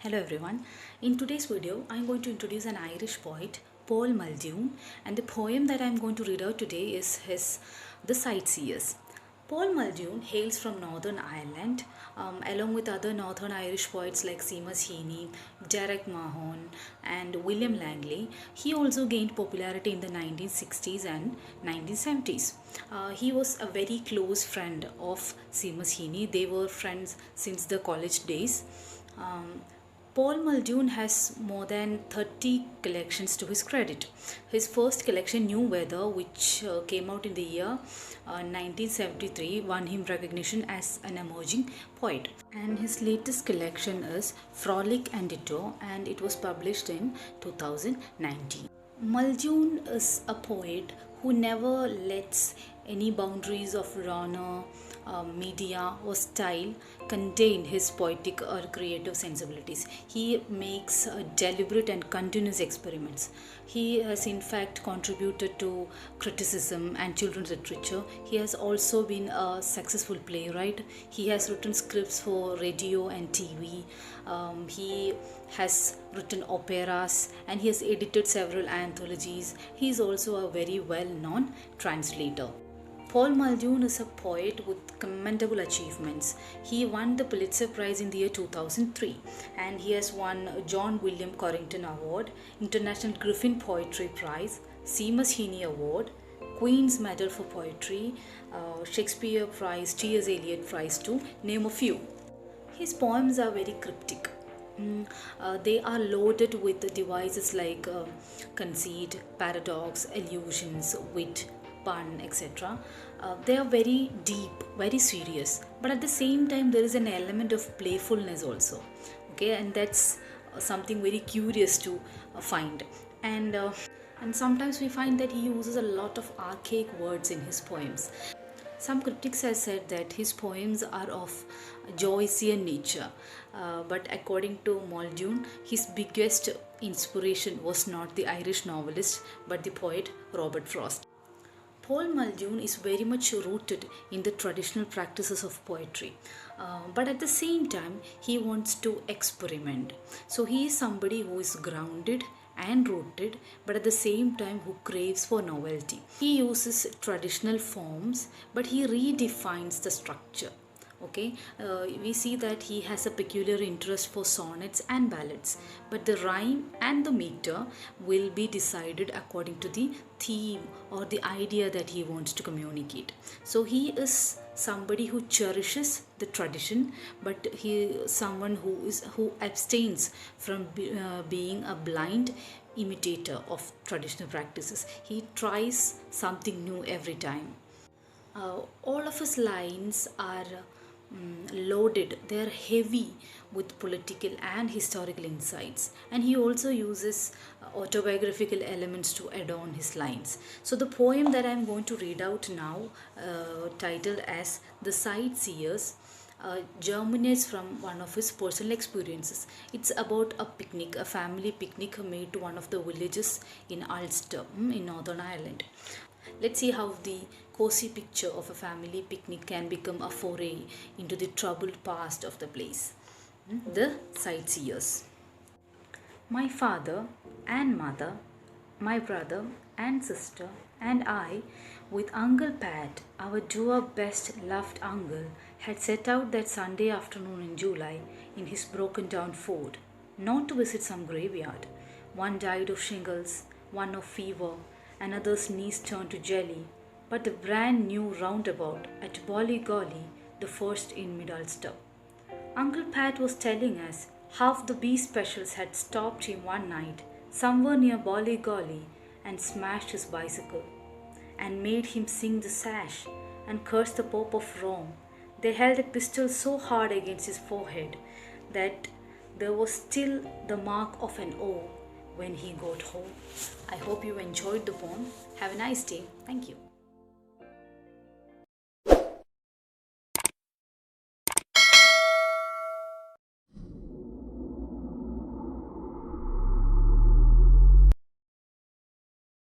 Hello everyone. In today's video, I'm going to introduce an Irish poet, Paul Muldoon, and the poem that I'm going to read out today is his The Sightseers. Paul Muldoon hails from Northern Ireland, along with other Northern Irish poets like Seamus Heaney, Derek Mahon, and William Langley. He also gained popularity in the 1960s and 1970s. He was a very close friend of Seamus Heaney. They were friends since the college days. Paul Muldoon has more than 30 collections to his credit. His first collection, New Weather, which came out in the year 1973, won him recognition as an emerging poet. And his latest collection is Frolic and Ditto, and it was published in 2019. Muldoon is a poet who never lets any boundaries of genre, media or style contain his poetic or creative sensibilities. He makes deliberate and continuous experiments. He has in fact contributed to criticism and children's literature. He has also been a successful playwright. He has written scripts for radio and TV. He has written operas and he has edited several anthologies. He is also a very well-known translator. Paul Muldoon is a poet with commendable achievements. He won the Pulitzer Prize in the year 2003 and he has won John William Corrington Award, International Griffin Poetry Prize, Seamus Heaney Award, Queen's Medal for Poetry, Shakespeare Prize, T.S. Eliot Prize, to name a few. His poems are very cryptic. They are loaded with devices like conceit, paradox, allusions, wit, pun, etc. They are very deep, very serious, but at the same time there is an element of playfulness also. Okay, and that's something very curious to find. And sometimes we find that he uses a lot of archaic words in his poems. Some critics have said that his poems are of Joycean nature, but according to Muldoon, his biggest inspiration was not the Irish novelist but the poet Robert Frost. Paul Muldoon is very much rooted in the traditional practices of poetry, but at the same time he wants to experiment. So he is somebody who is grounded and rooted, but at the same time who craves for novelty. He uses traditional forms but he redefines the structure. Okay, we see that he has a peculiar interest for sonnets and ballads, but the rhyme and the meter will be decided according to the theme or the idea that he wants to communicate. So he is somebody who cherishes the tradition, but he is someone who abstains from being a blind imitator of traditional practices. He tries something new every time. All of his lines are loaded, they are heavy with political and historical insights, and he also uses autobiographical elements to adorn his lines. So the poem that I'm going to read out now, titled as The Sightseers, germinates from one of his personal experiences. It's about a picnic, a family picnic made to one of the villages in Ulster in Northern Ireland. Let's see how the cozy picture of a family picnic can become a foray into the troubled past of the place. The Sightseers. My father and mother, my brother and sister, and I, with Uncle Pat, our dear best loved uncle, had set out that Sunday afternoon in July in his broken down Ford, not to visit some graveyard. One died of shingles, one of fever, another's knees turned to jelly, but the brand new roundabout at Ballygolly, the first in Mid-Ulster. Uncle Pat was telling us how the B specials had stopped him one night somewhere near Ballygolly and smashed his bicycle and made him sing the sash and curse the Pope of Rome. They held a pistol so hard against his forehead that there was still the mark of an O when he got home. I hope you enjoyed the poem. Have a nice day. Thank you.